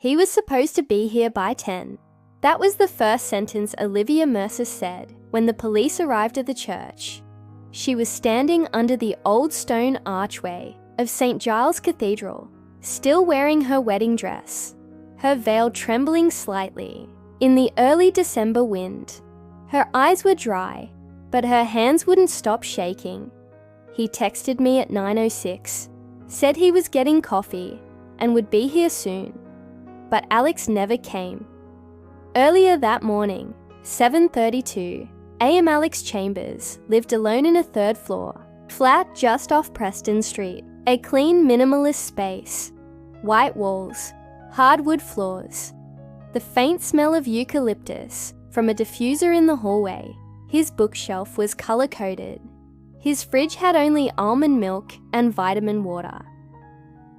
He was supposed to be here by 10. That was the first sentence Olivia Mercer said when the police arrived at the church. She was standing under the old stone archway of St. Giles Cathedral, still wearing her wedding dress, her veil trembling slightly in the early December wind. Her eyes were dry, but her hands wouldn't stop shaking. He texted me at 9:06, said he was getting coffee and would be here soon, but Alex never came. Earlier that morning, 7:32 a.m. Alex Chambers lived alone in a third-floor flat just off Preston Street, a clean minimalist space, white walls, hardwood floors, the faint smell of eucalyptus from a diffuser in the hallway. His bookshelf was color-coded. His fridge had only almond milk and vitamin water.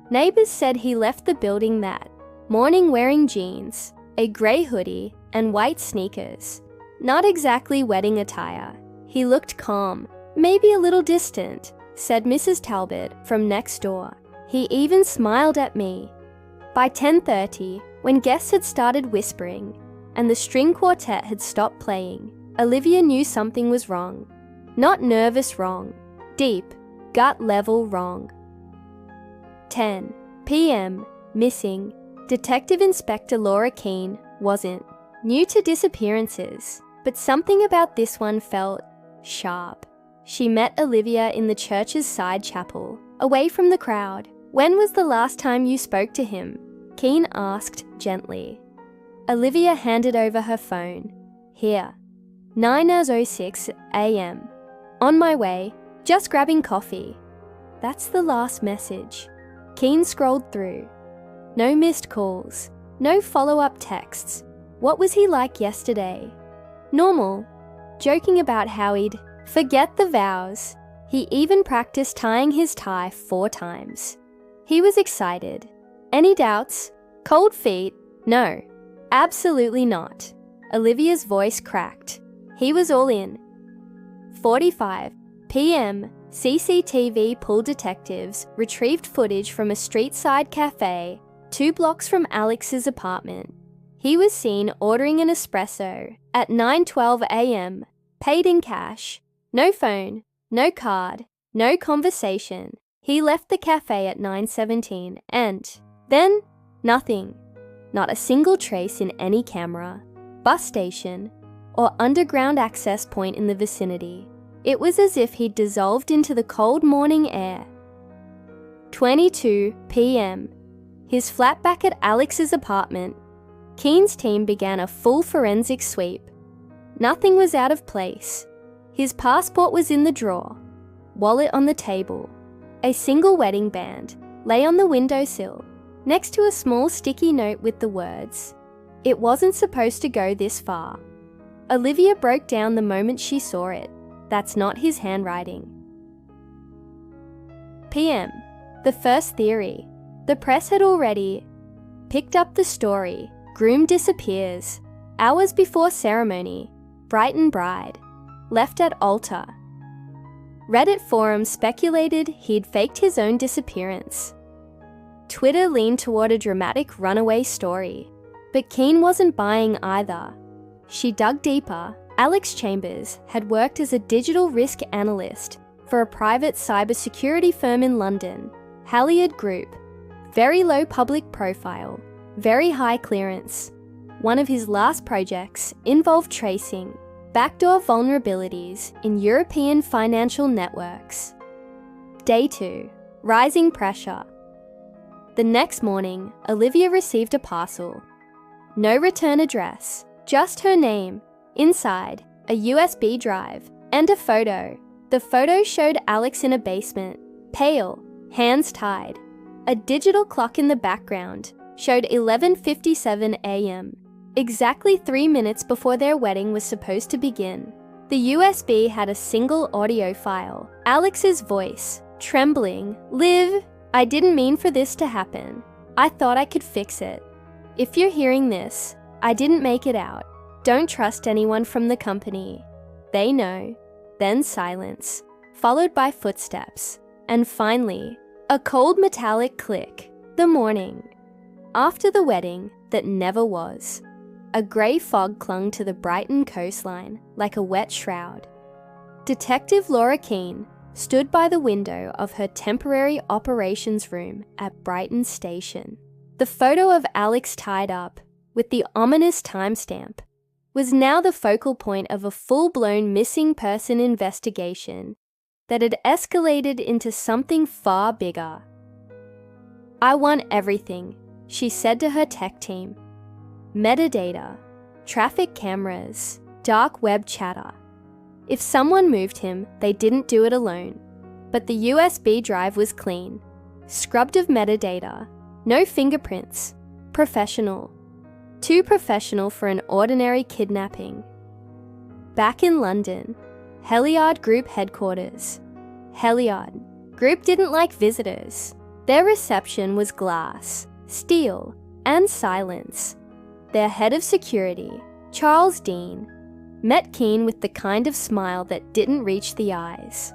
Neighbors said he left the building that morning wearing jeans, a grey hoodie, and white sneakers. Not exactly wedding attire. He looked calm, maybe a little distant, said Mrs. Talbot from next door. He even smiled at me. By 10:30, when guests had started whispering and the string quartet had stopped playing, Olivia knew something was wrong. Not nervous wrong, deep, gut-level wrong. 10 p.m. Missing. Detective Inspector Laura Keane wasn't new to disappearances, but something about this one felt sharp. She met Olivia in the church's side chapel, away from the crowd. "When was the last time you spoke to him?" Keane asked gently. Olivia handed over her phone. "Here. 9:06 a.m. On my way, just grabbing coffee." That's the last message. Keane scrolled through. No missed calls, no follow-up texts. What was he like yesterday? Normal, joking about how he'd forget the vows. He even practiced tying his tie 4 times. He was excited. Any doubts? Cold feet? No, absolutely not. Olivia's voice cracked. He was all in. 45 p.m. CCTV pool detectives retrieved footage from a street-side cafe 2 blocks from Alex's apartment. He was seen ordering an espresso at 9:12 a.m., paid in cash, no phone, no card, no conversation. He left the cafe at 9:17 and then nothing. Not a single trace in any camera, bus station, or underground access point in the vicinity. It was as if he'd dissolved into the cold morning air. 22 p.m. His flat back at Alex's apartment. Keane's team began a full forensic sweep. Nothing was out of place. His passport was in the drawer, wallet on the table. A single wedding band lay on the windowsill, next to a small sticky note with the words, "It wasn't supposed to go this far." Olivia broke down the moment she saw it. That's not his handwriting. PM. The first theory. The press had already picked up the story. Groom disappears. Hours before ceremony. Brighton bride. Left at altar. Reddit forums speculated he'd faked his own disappearance. Twitter leaned toward a dramatic runaway story. But Keane wasn't buying either. She dug deeper. Alex Chambers had worked as a digital risk analyst for a private cybersecurity firm in London, Halyard Group. Very low public profile, very high clearance. One of his last projects involved tracing backdoor vulnerabilities in European financial networks. Day 2. Rising pressure. The next morning, Olivia received a parcel. No return address, just her name. Inside, a USB drive and a photo. The photo showed Alex in a basement, pale, hands tied. A digital clock in the background showed 11:57 a.m., exactly 3 minutes before their wedding was supposed to begin. The USB had a single audio file. Alex's voice, trembling, "Liv, I didn't mean for this to happen. I thought I could fix it. If you're hearing this, I didn't make it out. Don't trust anyone from the company. They know." Then silence, followed by footsteps, and finally, a cold metallic click. The morning. After the wedding that never was, a grey fog clung to the Brighton coastline like a wet shroud. Detective Laura Keane stood by the window of her temporary operations room at Brighton Station. The photo of Alex tied up, with the ominous timestamp, was now the focal point of a full-blown missing person investigation that had escalated into something far bigger. "I want everything," she said to her tech team. "Metadata, traffic cameras, dark web chatter. If someone moved him, they didn't do it alone. But the USB drive was clean, scrubbed of metadata, no fingerprints, professional. Too professional for an ordinary kidnapping." Back in London, Heliard Group headquarters. Heliard Group didn't like visitors. Their reception was glass, steel, and silence. Their head of security, Charles Dean, met Keane with the kind of smile that didn't reach the eyes.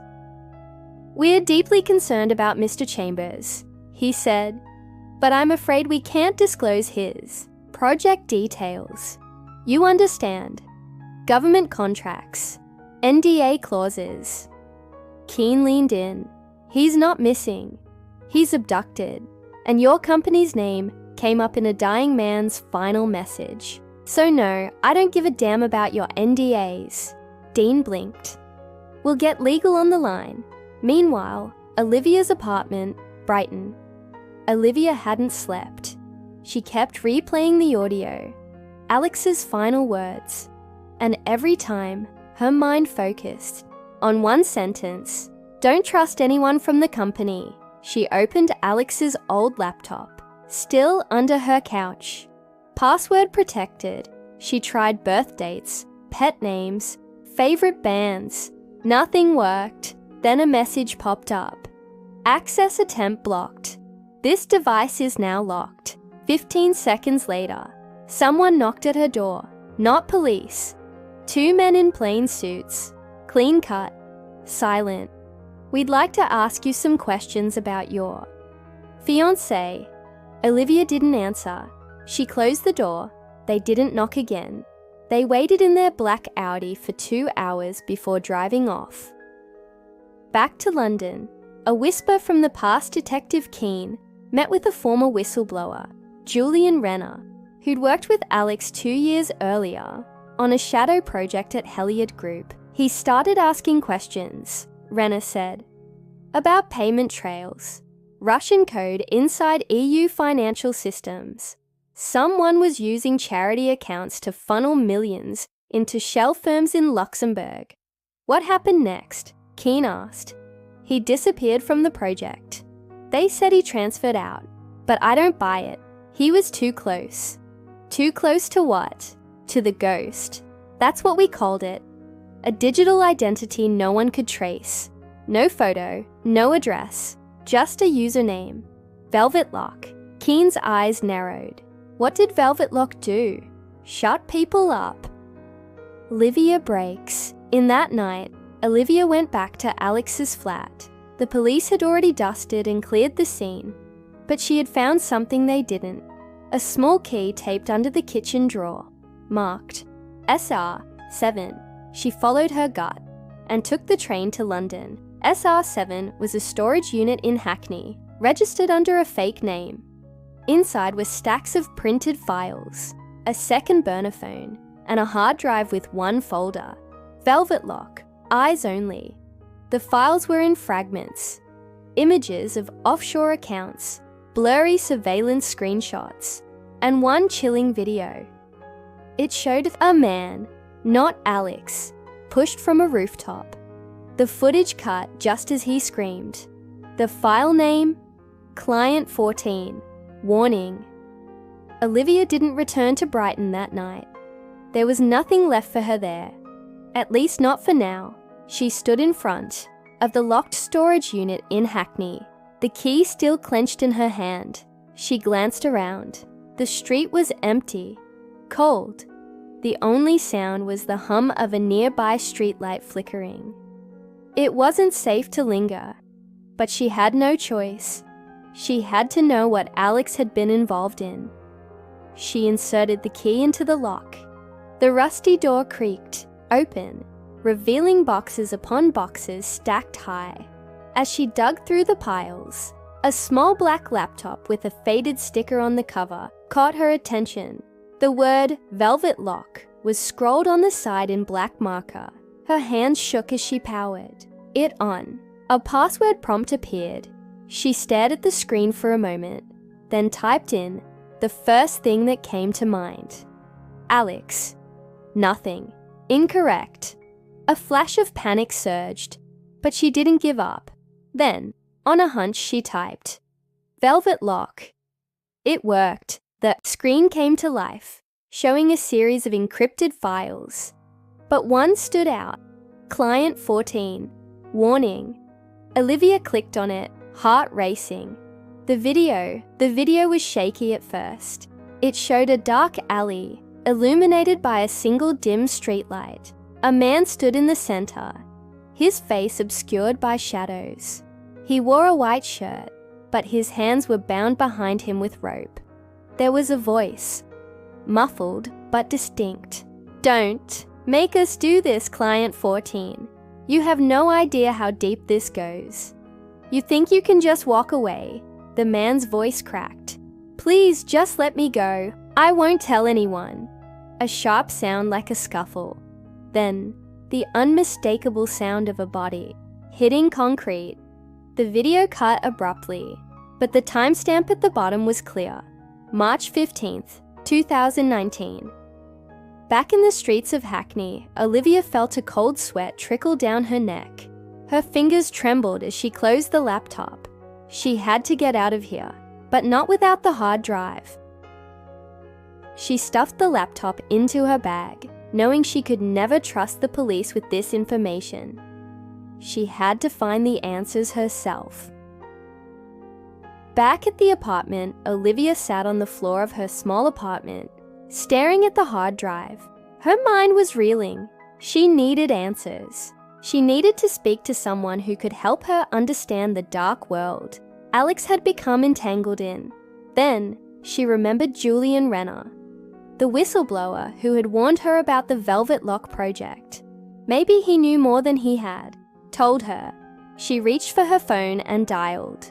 "We're deeply concerned about Mr. Chambers," he said, "but I'm afraid we can't disclose his project details. You understand. Government contracts, NDA clauses." Keane leaned in. "He's not missing. He's abducted, and your company's name came up in a dying man's final message. So no, I don't give a damn about your NDAs." Dean blinked. "We'll get legal on the line." Meanwhile, Olivia's apartment, Brighton. Olivia hadn't slept. She kept replaying the audio, Alex's final words, and every time her mind focused on one sentence, "Don't trust anyone from the company." She opened Alex's old laptop, still under her couch. Password protected. She tried birth dates, pet names, favorite bands. Nothing worked. Then a message popped up. "Access attempt blocked. This device is now locked." 15 seconds later, someone knocked at her door. Not police. 2 men in plain suits, clean cut, silent. "We'd like to ask you some questions about your fiancé." Olivia didn't answer. She closed the door. They didn't knock again. They waited in their black Audi for 2 hours before driving off. Back to London, a whisper from the past Detective Keane met with a former whistleblower, Julian Renner, who'd worked with Alex 2 years earlier on a shadow project at Heliard Group. He started asking questions, Renner said, about payment trails, Russian code inside EU financial systems. Someone was using charity accounts to funnel millions into shell firms in Luxembourg. "What happened next?" Keane asked. "He disappeared from the project. They said he transferred out, but I don't buy it. He was too close." "Too close to what?" "To the ghost. That's what we called it. A digital identity no one could trace. No photo, no address, just a username. VelvetLock." Keane's eyes narrowed. What did VelvetLock do? Shut people up. Olivia breaks. In that night, Olivia went back to Alex's flat. The police had already dusted and cleared the scene, but she had found something they didn't. A small key taped under the kitchen drawer, marked SR7. She followed her gut and took the train to London. SR7 was a storage unit in Hackney, registered under a fake name. Inside were stacks of printed files, a second burner phone, and a hard drive with one folder. VelvetLock, eyes only. The files were in fragments, images of offshore accounts, blurry surveillance screenshots, and one chilling video. It showed a man, not Alex, pushed from a rooftop. The footage cut just as he screamed. The file name? Client 14. Warning. Olivia didn't return to Brighton that night. There was nothing left for her there. At least not for now. She stood in front of the locked storage unit in Hackney, the key still clenched in her hand. She glanced around. The street was empty, cold. The only sound was the hum of a nearby streetlight flickering. It wasn't safe to linger, but she had no choice. She had to know what Alex had been involved in. She inserted the key into the lock. The rusty door creaked open, revealing boxes upon boxes stacked high. As she dug through the piles, a small black laptop with a faded sticker on the cover caught her attention. The word VelvetLock was scrolled on the side in black marker. Her hands shook as she powered it on. A password prompt appeared. She stared at the screen for a moment, then typed in the first thing that came to mind. Alex. Nothing. Incorrect. A flash of panic surged, but she didn't give up. Then, on a hunch, she typed VelvetLock. It worked. The screen came to life, showing a series of encrypted files. But one stood out. Client 14. Warning. Olivia clicked on it, heart racing. The video was shaky at first. It showed a dark alley, illuminated by a single dim streetlight. A man stood in the center, his face obscured by shadows. He wore a white shirt, but his hands were bound behind him with rope. There was a voice, muffled but distinct. Don't make us do this, Client 14. You have no idea how deep this goes. You think you can just walk away? The man's voice cracked. Please just let me go. I won't tell anyone. A sharp sound like a scuffle. Then, the unmistakable sound of a body hitting concrete. The video cut abruptly, but the timestamp at the bottom was clear. March 15th, 2019. Back in the streets of Hackney, Olivia felt a cold sweat trickle down her neck. Her fingers trembled as she closed the laptop. She had to get out of here, but not without the hard drive. She stuffed the laptop into her bag, knowing she could never trust the police with this information. She had to find the answers herself. Back at the apartment, Olivia sat on the floor of her small apartment, staring at the hard drive. Her mind was reeling. She needed answers. She needed to speak to someone who could help her understand the dark world Alex had become entangled in. Then, she remembered Julian Renner, the whistleblower who had warned her about the VelvetLock project. Maybe he knew more than he had told her. She reached for her phone and dialed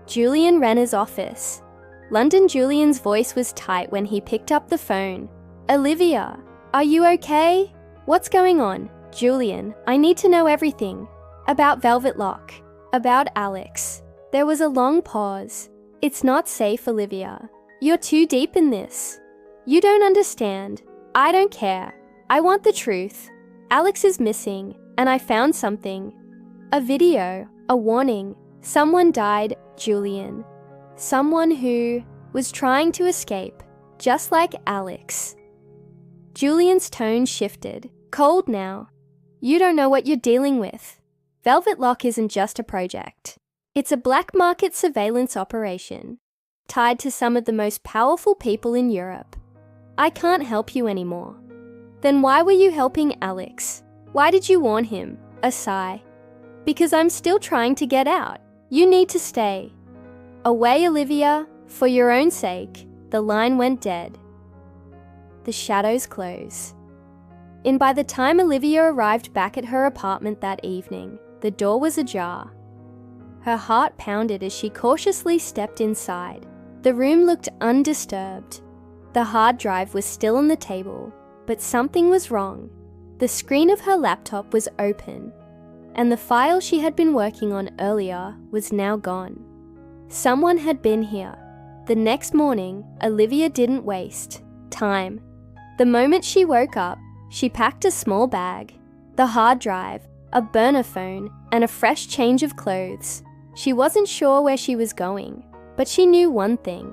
Julian Renner's office. London Julian's voice was tight when he picked up the phone. Olivia, are you okay? What's going on? Julian, I need to know everything. About VelvetLock. About Alex. There was a long pause. It's not safe, Olivia. You're too deep in this. You don't understand. I don't care. I want the truth. Alex is missing, and I found something. A video, a warning. Someone died, Julian. Someone who was trying to escape, just like Alex. Julian's tone shifted, cold now. You don't know what you're dealing with. VelvetLock isn't just a project. It's a black market surveillance operation, tied to some of the most powerful people in Europe. I can't help you anymore. Then why were you helping Alex? Why did you warn him? A sigh. Because I'm still trying to get out. You need to stay. Away, Olivia, for your own sake. The line went dead. The shadows close. And by the time Olivia arrived back at her apartment that evening, the door was ajar. Her heart pounded as she cautiously stepped inside. The room looked undisturbed. The hard drive was still on the table, but something was wrong. The screen of her laptop was open, and the file she had been working on earlier was now gone. Someone had been here. The next morning, Olivia didn't waste time. The moment she woke up, she packed a small bag, the hard drive, a burner phone, and a fresh change of clothes. She wasn't sure where she was going, but she knew one thing.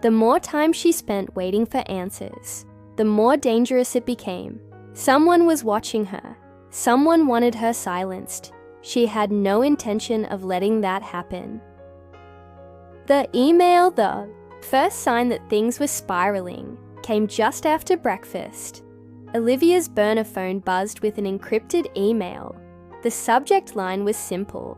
The more time she spent waiting for answers, the more dangerous it became. Someone was watching her. Someone wanted her silenced. She had no intention of letting that happen. The email, the first sign that things were spiraling, came just after breakfast. Olivia's burner phone buzzed with an encrypted email. The subject line was simple.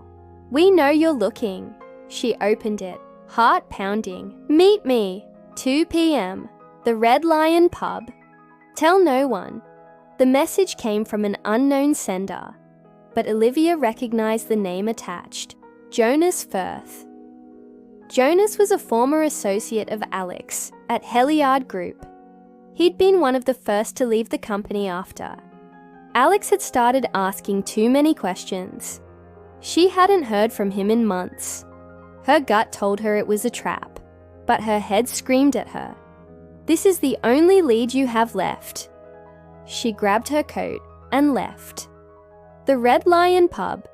We know you're looking. She opened it, heart pounding. Meet me, 2 p.m., the Red Lion pub. Tell no one. The message came from an unknown sender, but Olivia recognized the name attached, Jonas Firth. Jonas was a former associate of Alex at Heliard Group. He'd been one of the first to leave the company after. Alex had started asking too many questions. She hadn't heard from him in months. Her gut told her it was a trap, but her head screamed at her. This is the only lead you have left. She grabbed her coat and left. The Red Lion pub.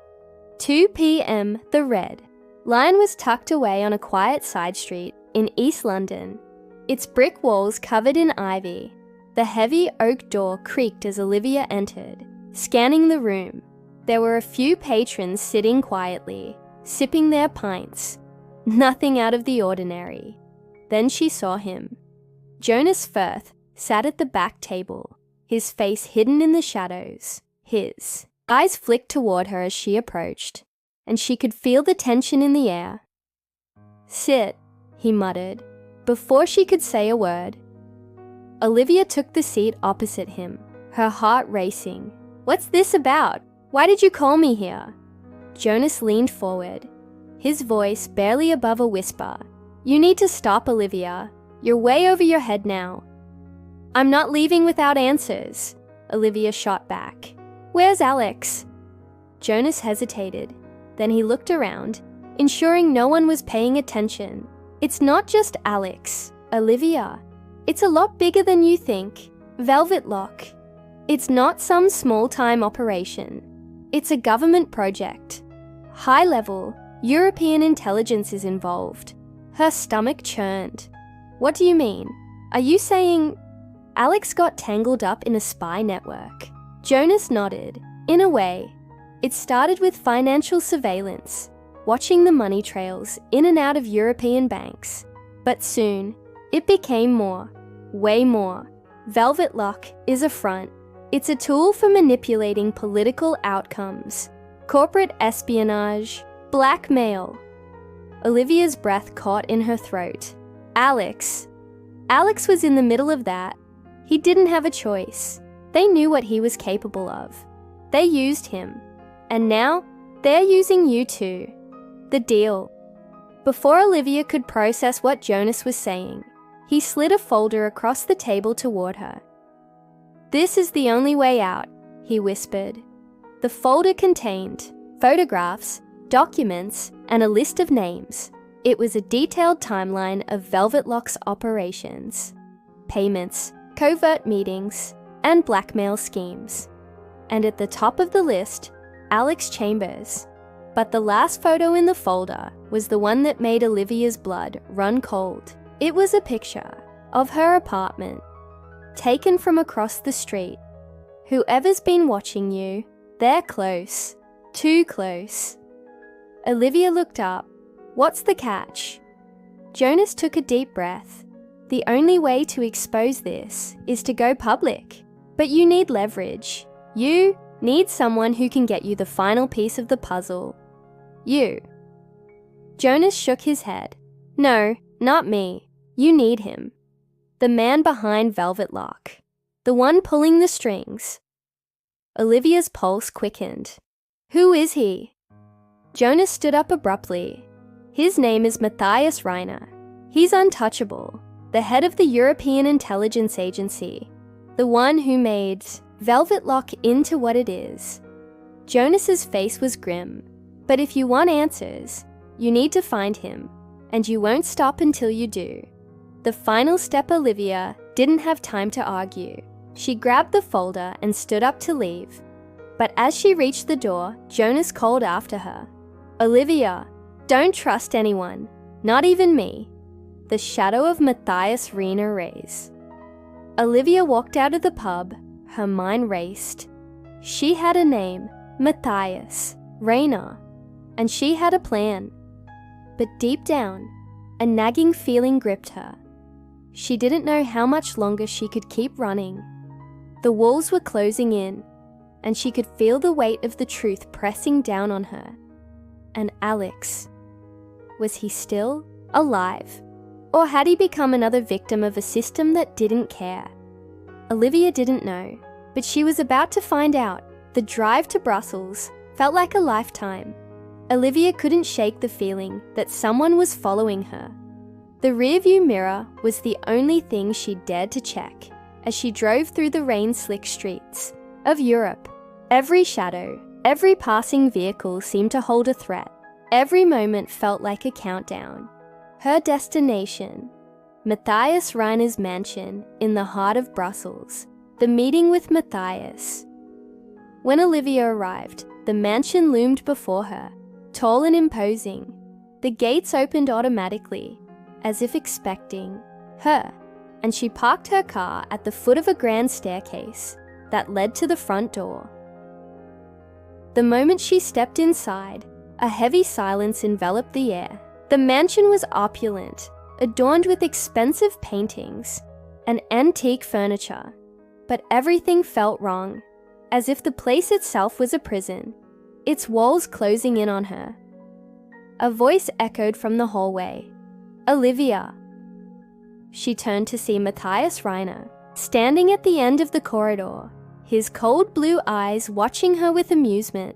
2 p.m. The Red Lion was tucked away on a quiet side street in East London, its brick walls covered in ivy. The heavy oak door creaked as Olivia entered. Scanning the room, there were a few patrons sitting quietly, sipping their pints. Nothing out of the ordinary. Then she saw him. Jonas Firth sat at the back table, his face hidden in the shadows. His eyes flicked toward her as she approached, and she could feel the tension in the air. "Sit," he muttered, before she could say a word. Olivia took the seat opposite him, her heart racing. "What's this about? Why did you call me here?" Jonas leaned forward, his voice barely above a whisper. "You need to stop, Olivia. You're way over your head now." "I'm not leaving without answers," Olivia shot back. "Where's Alex?" Jonas hesitated. Then he looked around, ensuring no one was paying attention. "It's not just Alex, Olivia. It's a lot bigger than you think. VelvetLock. It's not some small-time operation. It's a government project. High-level, European intelligence is involved." Her stomach churned. "What do you mean? Are you saying—" Alex got tangled up in a spy network. Jonas nodded. "In a way. It started with financial surveillance, watching the money trails in and out of European banks. But soon, it became more. Way more. VelvetLock is a front. It's a tool for manipulating political outcomes, corporate espionage, blackmail." Olivia's breath caught in her throat. Alex was in the middle of that. He didn't have a choice. They knew what he was capable of. They used him. And now, they're using you too. The deal. Before Olivia could process what Jonas was saying, he slid a folder across the table toward her. "This is the only way out," he whispered. The folder contained photographs, documents, and a list of names. It was a detailed timeline of VelvetLock's operations, payments, covert meetings, and blackmail schemes. And at the top of the list, Alex Chambers. But the last photo in the folder was the one that made Olivia's blood run cold. It was a picture of her apartment, taken from across the street. "Whoever's been watching you, they're close. Too close." Olivia looked up. "What's the catch?" Jonas took a deep breath. "The only way to expose this is to go public. But you need leverage. You need someone who can get you the final piece of the puzzle. You." Jonas shook his head. "No, not me. You need him. The man behind VelvetLock. The one pulling the strings." Olivia's pulse quickened. "Who is he?" Jonas stood up abruptly. "His name is Matthias Reiner. He's untouchable, the head of the European Intelligence Agency, the one who made VelvetLock into what it is." Jonas's face was grim. "But if you want answers, you need to find him, and you won't stop until you do." The final step. Olivia didn't have time to argue. She grabbed the folder and stood up to leave. But as she reached the door, Jonas called after her. "Olivia, don't trust anyone, not even me." The shadow of Matthias Reiner raised. Olivia walked out of the pub. Her mind raced. She had a name, Matthias Reiner, and she had a plan. But deep down, a nagging feeling gripped her. She didn't know how much longer she could keep running. The walls were closing in, and she could feel the weight of the truth pressing down on her. And Alex Was he still alive? Or had he become another victim of a system that didn't care? Olivia didn't know, but she was about to find out. The drive to Brussels felt like a lifetime. Olivia couldn't shake the feeling that someone was following her. The rearview mirror was the only thing she dared to check as she drove through the rain-slick streets of Europe. Every shadow, every passing vehicle seemed to hold a threat. Every moment felt like a countdown. Her destination, Matthias Reiner's mansion in the heart of Brussels. The meeting with Matthias. When Olivia arrived, the mansion loomed before her, tall and imposing. The gates opened automatically, as if expecting her, and she parked her car at the foot of a grand staircase that led to the front door. The moment she stepped inside, a heavy silence enveloped the air. The mansion was opulent, adorned with expensive paintings and antique furniture, but everything felt wrong, as if the place itself was a prison, its walls closing in on her. A voice echoed from the hallway. "Olivia." She turned to see Matthias Reiner, standing at the end of the corridor, his cold blue eyes watching her with amusement.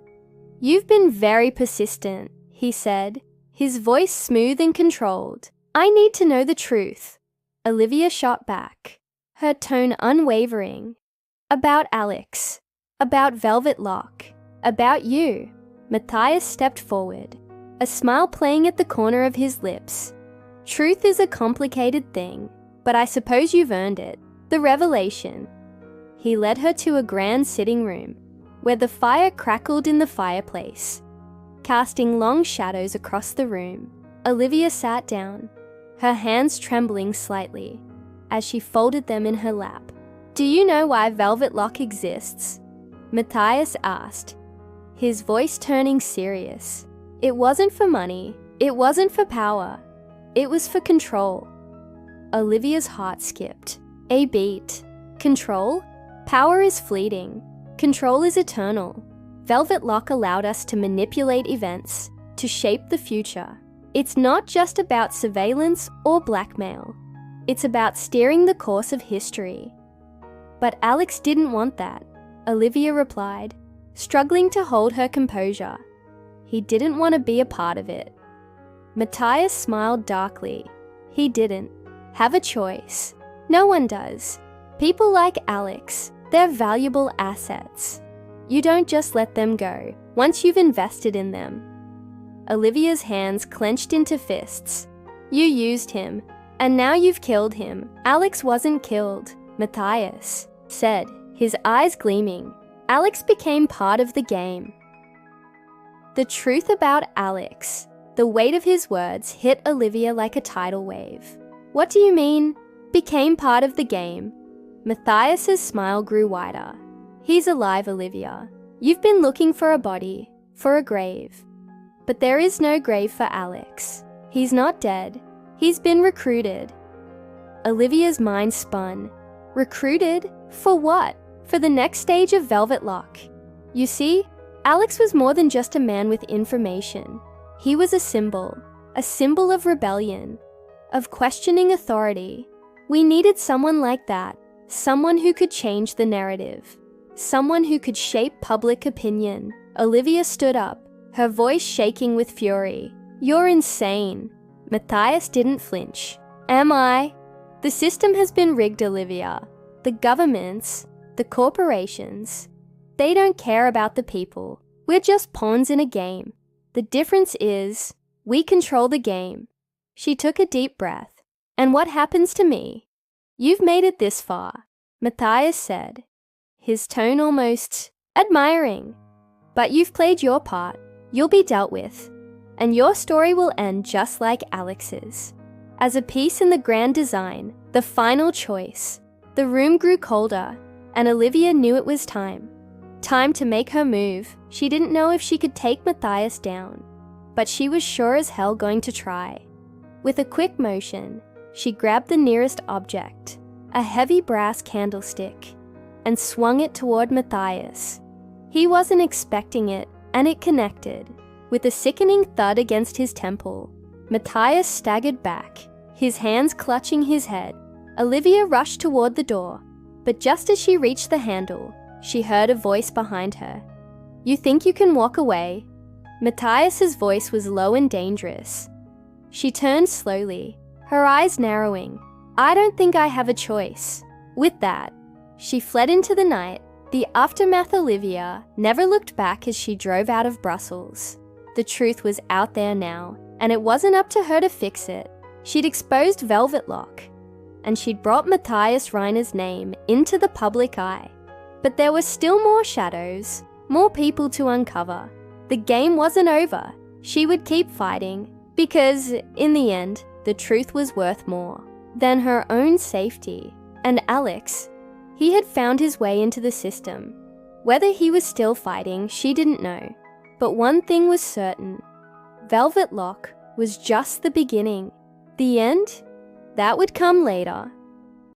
"You've been very persistent," he said, his voice smooth and controlled. "I need to know the truth." Olivia shot back, her tone unwavering. "About Alex. About VelvetLock. About you." Matthias stepped forward, a smile playing at the corner of his lips. "Truth is a complicated thing, but I suppose you've earned it. The revelation." He led her to a grand sitting room, where the fire crackled in the fireplace, casting long shadows across the room. Olivia sat down, her hands trembling slightly as she folded them in her lap. "Do you know why VelvetLock exists?" Matthias asked, his voice turning serious. "It wasn't for money, it wasn't for power, it was for control." Olivia's heart skipped a beat. Control? Power is fleeting. Control is eternal. VelvetLock allowed us to manipulate events, to shape the future. It's not just about surveillance or blackmail. It's about steering the course of history. "But Alex didn't want that," Olivia replied, struggling to hold her composure. "He didn't want to be a part of it." Matthias smiled darkly. He didn't have a choice. No one does. People like Alex, they're valuable assets. You don't just let them go once you've invested in them. Olivia's hands clenched into fists. "You used him, and now you've killed him." "Alex wasn't killed," Matthias said, his eyes gleaming. "Alex became part of the game." The truth about Alex, the weight of his words hit Olivia like a tidal wave. "What do you mean, became part of the game?" Matthias's smile grew wider. "He's alive, Olivia. You've been looking for a body, for a grave. But there is no grave for Alex. He's not dead. He's been recruited." Olivia's mind spun. Recruited? For what? For the next stage of VelvetLock. You see, Alex was more than just a man with information. He was a symbol of rebellion, of questioning authority. We needed someone like that, someone who could change the narrative, someone who could shape public opinion. Olivia stood up, her voice shaking with fury. "You're insane." Matthias didn't flinch. "Am I?" "The system has been rigged, Olivia. The governments, the corporations, they don't care about the people. We're just pawns in a game. The difference is, we control the game." She took a deep breath. "And what happens to me?" "You've made it this far," Matthias said, his tone almost admiring. "But you've played your part. You'll be dealt with. And your story will end just like Alex's. As a piece in the grand design, the final choice." The room grew colder, and Olivia knew it was time. Time to make her move. She didn't know if she could take Matthias down, but she was sure as hell going to try. With a quick motion, she grabbed the nearest object, a heavy brass candlestick, and swung it toward Matthias. He wasn't expecting it, and it connected. With a sickening thud against his temple, Matthias staggered back, his hands clutching his head. Olivia rushed toward the door, but just as she reached the handle, she heard a voice behind her. "You think you can walk away?" Matthias's voice was low and dangerous. She turned slowly, her eyes narrowing. "I don't think I have a choice." With that, she fled into the night. The aftermath. Olivia never looked back as she drove out of Brussels. The truth was out there now, and it wasn't up to her to fix it. She'd exposed VelvetLock, and she'd brought Matthias Reiner's name into the public eye. But there were still more shadows, more people to uncover. The game wasn't over. She would keep fighting, because, in the end, the truth was worth more than her own safety. And Alex, he had found his way into the system. Whether he was still fighting, she didn't know. But one thing was certain. VelvetLock was just the beginning. The end? That would come later.